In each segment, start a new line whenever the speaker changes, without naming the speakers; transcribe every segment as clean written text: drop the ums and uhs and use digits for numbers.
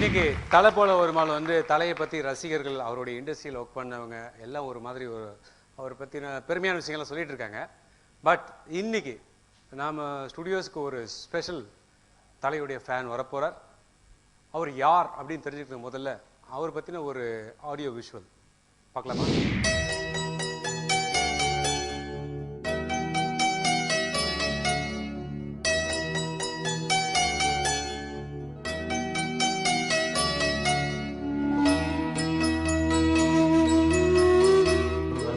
இன்னைக்கு தலை போல ஒரு மால் வந்து தலையை பற்றி ரசிகர்கள் அவருடைய இண்டஸ்ட்ரியில் ஒர்க் பண்ணவங்க எல்லாம் ஒரு மாதிரி ஒரு அவரை பற்றின பெருமையான விஷயங்கள்லாம் சொல்லிட்டு இருக்காங்க. பட் இன்னைக்கு நாம் ஸ்டுடியோஸ்க்கு ஒரு ஸ்பெஷல் தலையுடைய ஃபேன் வரப்போகிறார். அவர் யார் அப்படின்னு தெரிஞ்சுக்கிறது முதல்ல அவர் பற்றின ஒரு ஆடியோ விஷுவல் பார்க்கலாமா?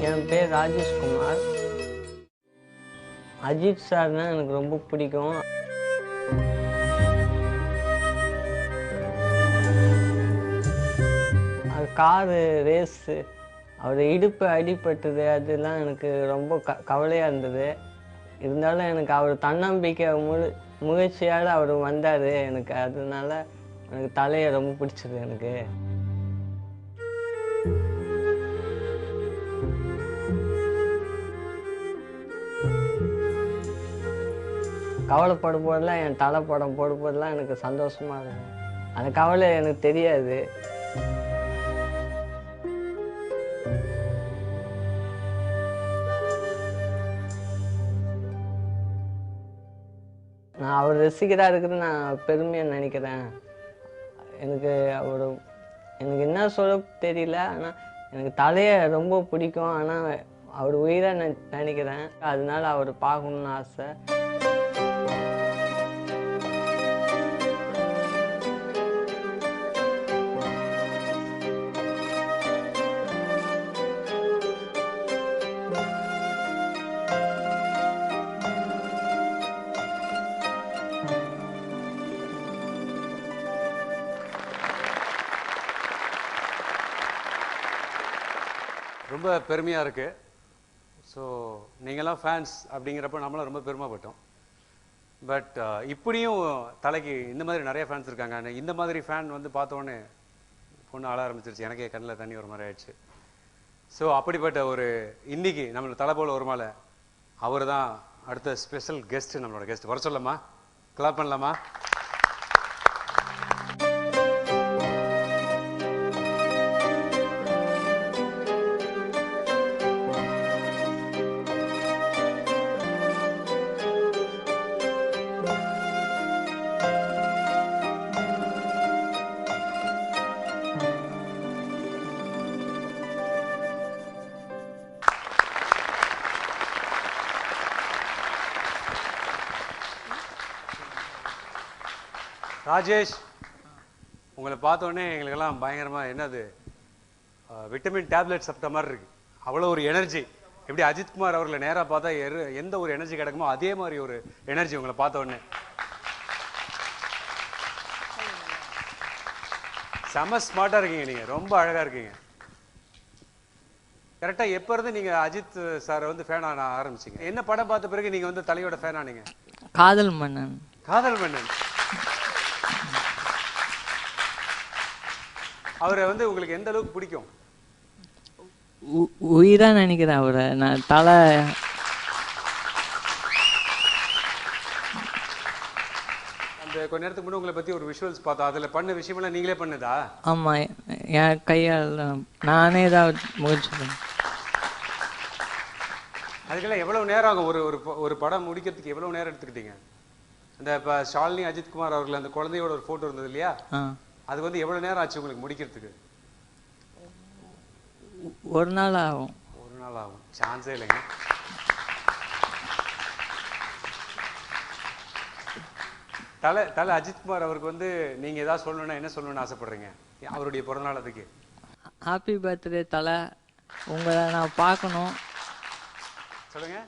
என் பேர் ராஜேஷ்குமார். அஜித் சார்னா எனக்கு ரொம்ப பிடிக்கும். அது காரு ரேஸு, அவர் இடுப்பு அடிபட்டது அதெல்லாம் எனக்கு ரொம்ப கவலையாக இருந்தது. இருந்தாலும் எனக்கு அவர் தன்னம்பிக்கை முயற்சியால் அவர் வந்தார். எனக்கு அதனால எனக்கு தலையை ரொம்ப பிடிச்சது. எனக்கு கவலைப்படும் போதெல்லாம் என் தலை படம் போடும் போதெல்லாம் எனக்கு சந்தோஷமாக இருக்கும். அந்த கவலை எனக்கு தெரியாது. நான் அவர் ரசிகராக இருக்கிறது நான் பெருமையாக நினைக்கிறேன். எனக்கு எனக்கு என்ன சொல்ல தெரியல. ஆனால் எனக்கு தலையை ரொம்ப பிடிக்கும். ஆனால் அவர் உயிராக நினைக்கிறேன். அதனால அவர் பார்க்கணுன்னு ஆசை.
ரொம்ப பெருமையாக இருக்குது. ஸோ நீங்களாம் ஃபேன்ஸ் அப்படிங்கிறப்ப நம்மளாம் ரொம்ப பெருமைப்பட்டோம். பட் இப்படியும் தலைக்கு இந்த மாதிரி நிறைய ஃபேன்ஸ் இருக்காங்க. இந்த மாதிரி ஃபேன் வந்து பார்த்தோன்னே பொண்ணு ஆள ஆரம்பிச்சிருச்சு. எனக்கே கண்ணில் தண்ணி ஒரு மாதிரி ஆயிடுச்சு. ஸோ அப்படிப்பட்ட ஒரு இன்னைக்கு நம்மளோட தலை போல ஒரு மாலை அவர் தான் அடுத்த ஸ்பெஷல் கெஸ்ட்டு. நம்மளோட கெஸ்ட் வர சொல்லலாமா? கிளாப் பண்ணலாமா? ராஜேஷ், உங்களை பார்த்தோன்னே எங்களுக்கெல்லாம் பயங்கரமாக என்னது விட்டமின் டேப்லெட் சாப்பிட்ட மாதிரி இருக்கு. அவ்வளோ ஒரு எனர்ஜி. எப்படி அஜித்குமார் அவர்களை நேராக பார்த்தா எந்த ஒரு எனர்ஜி கிடைக்குமோ அதே மாதிரி ஒரு எனர்ஜி உங்களை பார்த்தோன்னே. செம ஸ்மார்ட்டாக இருக்கீங்க. நீங்கள் ரொம்ப அழகாக இருக்கீங்க. கரெக்டாக எப்போ இருந்து நீங்கள் அஜித் சாரை வந்து ஃபேன் ஆரம்பிச்சிங்க? என்ன படம் பார்த்த பிறகு நீங்கள் வந்து தலையோட ஃபேன் ஆனீங்க?
காதல் மன்னன்.
காதல் மன்னன். அவரை வந்து உங்களுக்கு எந்த அளவுக்கு பிடிக்கும்?
உயிராக நினைக்கிறேன் அவரை நான். தலை
அந்த கொஞ்ச நேரத்துக்கு முன்னாடி உங்களை பற்றி ஒரு விஷுவல்ஸ் பார்த்தோம். அதில் பண்ண விஷயமெல்லாம் நீங்களே பண்ணுதா?
ஆமாம், என் கையால் நானே தான் முயற்சி பண்ணேன்.
அதுக்கெல்லாம் எவ்வளோ நேரம் ஆகும்? ஒரு படம் முடிக்கிறதுக்கு எவ்வளோ நேரம் எடுத்துக்கிட்டீங்க? அந்த இப்போ ஷாலினி அஜித்குமார் அவர்கள் அந்த குழந்தையோட ஒரு ஃபோட்டோ இருந்தது இல்லையா? அது வந்து எவ்வளோ நேரம் ஆச்சு உங்களுக்கு முடிக்கிறதுக்கு?
ஒரு நாள் ஆகும்.
ஒரு நாள் ஆகும். சான்ஸே இல்லைங்க. தலை அஜித்குமார் அவருக்கு வந்து நீங்கள் ஏதாவது சொல்லணும்னா என்ன சொல்லணும்னு ஆசைப்படுறீங்க அவருடைய பிறந்தநாள் அதுக்கு?
ஹாப்பி பர்த்டே தலை. உங்களை நான் பார்க்கணும்.
சொல்லுங்க.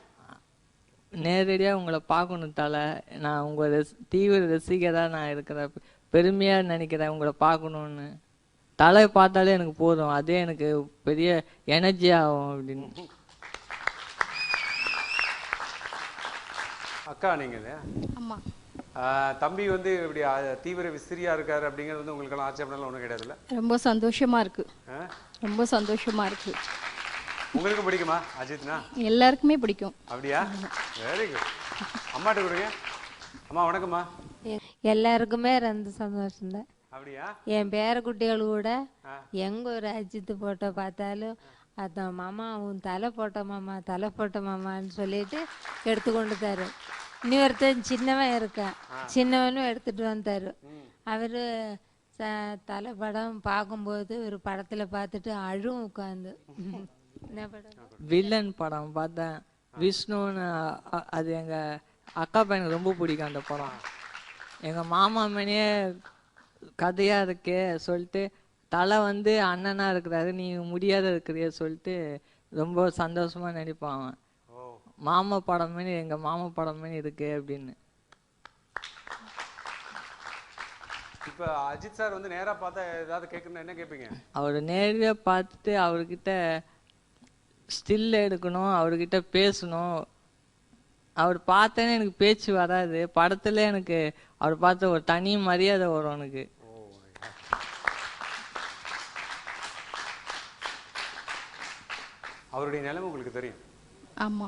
நேரடியாக உங்களை பார்க்கணும் தலை. நான் உங்கள் தீவிர ரசிகராக நான் இருக்கிறேன். பெருமையாக நினைக்கிறேன் உங்களை பார்க்கணுன்னு. தலை பார்த்தாலே எனக்கு போதும். அதே எனக்கு பெரிய எனர்ஜி ஆகும் அப்படின்னு.
அக்கா நீங்கள்?
ஆமாம்.
தம்பி வந்து இப்படி தீவிர விசிறியா இருக்காரு அப்படிங்கிறது வந்து உங்களுக்கு எல்லாம் ஆச்சரியப்படலாம் ஒன்றும் கிடையாதுல்ல?
ரொம்ப சந்தோஷமா இருக்கு. ரொம்ப சந்தோஷமா இருக்கு.
உங்களுக்கு பிடிக்குமா அஜித்னா?
எல்லாருக்குமே பிடிக்கும்.
அப்படியா? Very good. அம்மாட்ட கொடுங்க. அம்மா வணக்கம்மா.
எல்லாருக்குமே ரொம்ப சந்தோஷம் தான்.
அப்படியா?
என் பேரக்குட்டிகள் கூட எங்க ஒரு அஜித் போட்டோ பார்த்தாலும் அதான் மாமா உன் தலை போட்ட மாமா தலை போட்ட மாமான்னு சொல்லிட்டு எடுத்துக்கொண்டு தரும். இன்னொருத்தன் சின்னவன் இருக்கான், சின்னவனும் எடுத்துட்டு வந்தாரு. அவரு தலை படம் பார்க்கும்போது ஒரு படத்துல பார்த்துட்டு அழும் உட்காந்து. என்ன படம்?
வில்லன் படம் பார்த்தேன். விஷ்ணுன்னு அது எங்க அக்கா பையனுக்கு ரொம்ப பிடிக்கும் அந்த படம். எங்க மாமா மணியே கதையா இருக்கே சொல்லிட்டு தலை வந்து அண்ணனா இருக்கிறாரு, நீ முடியாத இருக்கிறிய சொல்லிட்டு ரொம்ப சந்தோஷமா நினைப்பான் அவன். மாமா படம் மணி எங்க மாமா படம் மணி இருக்கு அப்படின்னு.
இப்ப அஜித் சார் வந்து நேரா பார்த்தா ஏதாவது கேட்கணும்னா என்ன கேட்பீங்க?
அவர் நேரடியா பார்த்துட்டு அவர்கிட்ட ஸ்டில் எடுக்கணும், அவர்கிட்ட பேசணும். அவர் பார்த்தேன்னு எனக்கு பேச்சு வராது, படத்துல எனக்கு அவர் பார்த்த ஒரு தனி மரியாதை வரும் எனக்கு.
அவருடைய நிலைமை உங்களுக்கு தெரியும்.
ஆமா.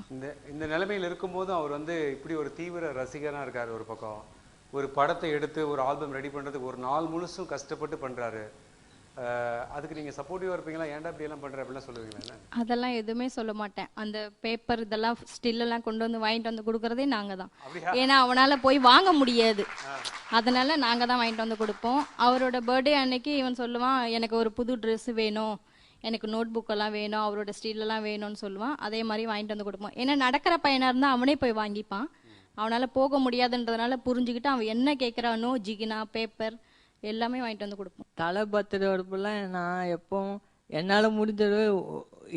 இந்த நிலைமையில் இருக்கும்போதும் அவர் வந்து இப்படி ஒரு தீவிர ரசிகனா இருக்காரு. ஒரு பக்கம் ஒரு படத்தை எடுத்து ஒரு ஆல்பம் ரெடி பண்றதுக்கு ஒரு நாள் முழுசும் கஷ்டப்பட்டு பண்றாரு. அதுக்கு நீங்க சப்போர்ட்டிவா இருப்பீங்களா? ஏன்டா இப்படி எல்லாம் பண்ற அப்படிலாம் சொல்லுவீங்களா?
அதெல்லாம் எதுவுமே சொல்ல மாட்டேன். அந்த பேப்பர் இதெல்லாம் ஸ்டில் எல்லாம் கொண்டு வந்து வாங்கிட்டு வந்து கொடுக்கறதே நாங்க தான். ஏன்னா அவனால போய் வாங்க முடியாது, அதனால நாங்க தான் வாங்கிட்டு வந்து கொடுப்போம். அவரோட பர்த்டே அன்னைக்கு இவன் சொல்லுவான், எனக்கு ஒரு புது ட்ரெஸ் வேணும், எனக்கு நோட் புக்கெல்லாம் வேணும், அவரோட ஸ்டீலெல்லாம் வேணும்னு சொல்லுவான். அதே மாதிரி வாங்கிட்டு வந்து கொடுப்போம். ஏன்னா நடக்கிற பையனாக இருந்தால் அவனே போய் வாங்கிப்பான். அவனால் போக முடியாதுன்றதுனால புரிஞ்சுக்கிட்டு அவன் என்ன கேட்குறானோ ஜிகினா பேப்பர் எல்லாமே வாங்கிட்டு வந்து கொடுப்போம்.
தலை பர்த்டே வரப்பெல்லாம் நான் எப்பவும் என்னால் முடிஞ்சது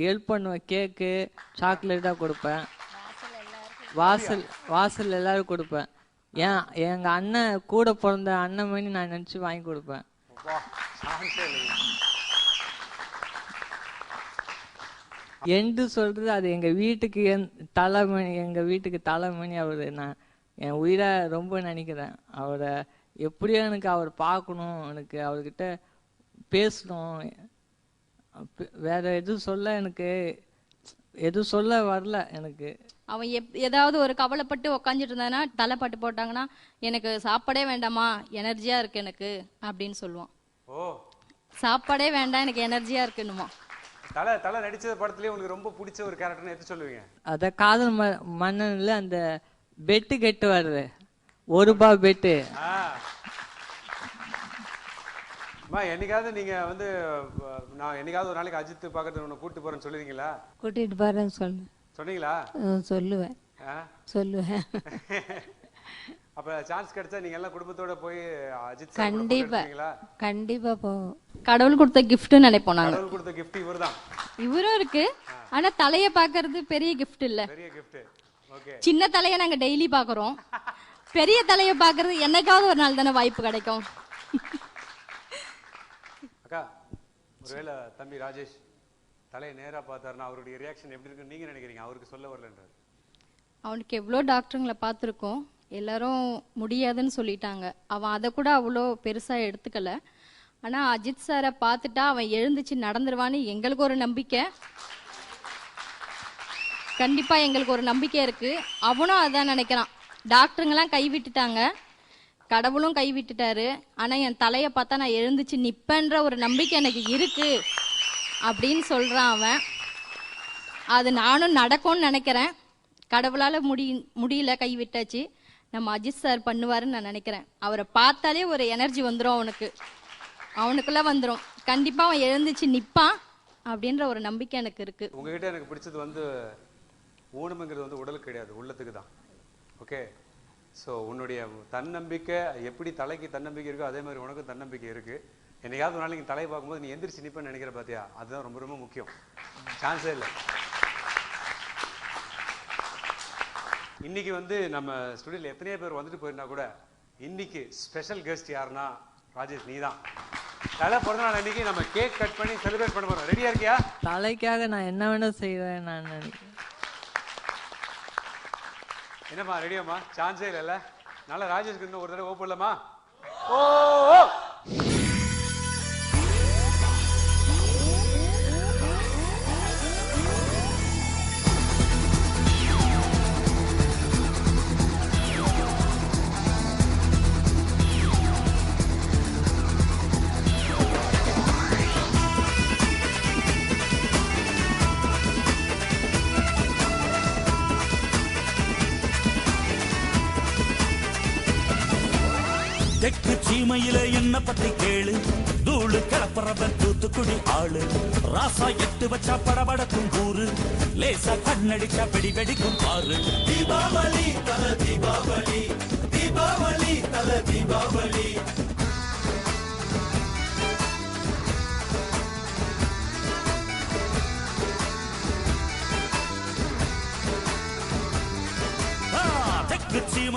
ஹெல்ப் பண்ணுவேன். கேக்கு சாக்லேட்டாக கொடுப்பேன், வாசல் எல்லாரும் கொடுப்பேன். எங்கள் அண்ணன் கூட பிறந்த அண்ணன் மணி நான் நினச்சி வாங்கி கொடுப்பேன். என்று சொல்றது அது எங்க வீட்டுக்கு தலைமணி, எங்க வீட்டுக்கு தலைமணி அவரு. நான் என் உயிரை ரொம்ப நினைக்கிறேன் அவரை. எப்படியோ எனக்கு அவர் பார்க்கணும், எனக்கு அவர்கிட்ட பேசணும். வேற எதுவும் சொல்ல எனக்கு எதுவும் சொல்ல வரல எனக்கு.
அவன் ஏதாவது ஒரு கவலைப்பட்டு உக்காந்துட்டு இருந்தானா தலை பாட்டு போட்டாங்கன்னா எனக்கு சாப்பாடே வேண்டாமா எனர்ஜியா இருக்கு எனக்கு அப்படின்னு சொல்லுவான். சாப்பாடே வேண்டாம் எனக்கு எனர்ஜியா இருக்குன்னுமா.
தலை நடிச்ச படத்துலயே உங்களுக்கு ரொம்ப பிடிச்ச ஒரு கேரக்டர்னு எது சொல்லுவீங்க?
அத காதல் மன்னன்ல அந்த பெட்டு கெட்டு வருது, ₹1 பெட்டு.
என்னைக்காவது நீங்க வந்து நான் என்னைக்காவது ஒரு நாளைக்கு அஜித் பாக்கிறதுக்கு உன்னை கூட்டிட்டு போறேன்னு சொல்லுவீங்களா?
கூட்டிட்டு போறேன்னு
சொன்னீங்களா?
சொல்லுவேன்.
அப்ப
சான்ஸ் கிடைச்சா நீங்க எல்லாம் குடும்பத்தோட போய் அஜித்
கண்டிப்பா போவோம்.
கடவுள் கொடுத்த கிஃப்ட்னு நினைப்போம் நாங்க.
கடவுள் கொடுத்த கிஃப்ட் இவர்தான்.
இவரும் இருக்கு, ஆனா தலைய பாக்குறது பெரிய கிஃப்ட் இல்ல.
பெரிய கிஃப்ட். ஓகே.
சின்ன தலைய நாங்க டெய்லி பாக்குறோம், பெரிய தலைய பாக்குறது என்னைக்காவது ஒரு நாள் தானே வாய்ப்பு கிடைக்கும்.
அக்கா, ஒருவேளை தம்பி ராஜேஷ் தலையை நேரா பார்த்தாருன்னா அவருடைய ரியாக்ஷன் எப்படி இருக்குன்னு நீங்க நினைக்கிறீங்க? அவருக்கு சொல்ல வரலன்றார்.
அவனுக்கு எவ்வளோ டாக்டருங்களை பார்த்துருக்கோம், எல்லாரும் முடியாதுன்னு சொல்லிட்டாங்க. அவன் அதை கூட அவ்வளோ பெருசா எடுத்துக்கல. ஆனா அஜித் சாரை பார்த்துட்டா அவன் எழுந்துச்சு நடந்துருவான்னு எங்களுக்கு ஒரு நம்பிக்கை, கண்டிப்பா எங்களுக்கு ஒரு நம்பிக்கை இருக்கு. அவனும் அதான் நினைக்கிறான். டாக்டருங்கெல்லாம் கைவிட்டுட்டாங்க, கடவுளும் கைவிட்டுட்டாரு, ஆனா என் தலையை பார்த்தா நான் எழுந்துச்சு நிப்பேன்ற ஒரு நம்பிக்கை எனக்கு இருக்கு அப்படின்னு சொல்றான் அவன். அது நானும் நடக்கும்னு நினைக்கிறேன். கடவுளால முடியல, கைவிட்டாச்சு. நம்ம அஜித் சார் பண்ணுவாருன்னு நான் நினைக்கிறேன். அவரை பார்த்தாலே ஒரு எனர்ஜி வந்துடும் அவனுக்குள்ள வந்துடும். கண்டிப்பா அவன் எழுந்துச்சு நிப்பான் அப்படின்ற ஒரு நம்பிக்கை எனக்கு இருக்கு.
உங்ககிட்ட எனக்கு பிடிச்சது வந்து ஊனம்ங்கிறது வந்து உடலுக்கு கிடையாது, உள்ளத்துக்கு தான். ஓகே. ஸோ உன்னுடைய தன்னம்பிக்கை எப்படி தலைக்கு தன்னம்பிக்கை இருக்கோ அதே மாதிரி உனக்கும் தன்னம்பிக்கை இருக்கு. என்னைக்காவது ஒரு நாளைக்கு தலையை பார்க்கும்போது நீ எந்திரிச்சு நிப்பேன்னு நினைக்கிற பார்த்தியா, அதுதான் ரொம்ப ரொம்ப முக்கியம். சான்ஸே இல்லை. இன்னைக்கு வந்து நம்ம ஸ்டுடியோல எத்தனையோ பேர் வந்துட்டு போயிருந்தா கூட இன்னைக்கு ஸ்பெஷல் கெஸ்ட் யாருன்னா ராஜேஷ் நீ தான். தலை பிறந்த நாள் அன்னைக்கு நம்ம கேக் கட் பண்ணி செலிப்ரேட் பண்ண போறோம். ரெடியா இருக்கியா?
தலைக்காக நான் என்ன வேணா செய்வேன் நான் நினைக்கிறேன்.
என்னம்மா ரெடியாம்மா? சான்ஸே இல்லைல்ல. நல்லா ராஜேஷ்க்கு இன்னும் ஒரு தடவை ஓப்படலாமா? ஓ
தெற்கு சீமையில என்ன பத்தி கேளு, தூளு கிளப்புறவன் தூத்துக்குடி ஆளு. ராசா எட்டு வச்சா படபடக்கும் ஊரு, லேசா கண்ணடிச்சா வெடி வெடிக்கும் பாரு. தீபாவளி தல தீபாவளி, தீபாவளி தல தீபாவளி.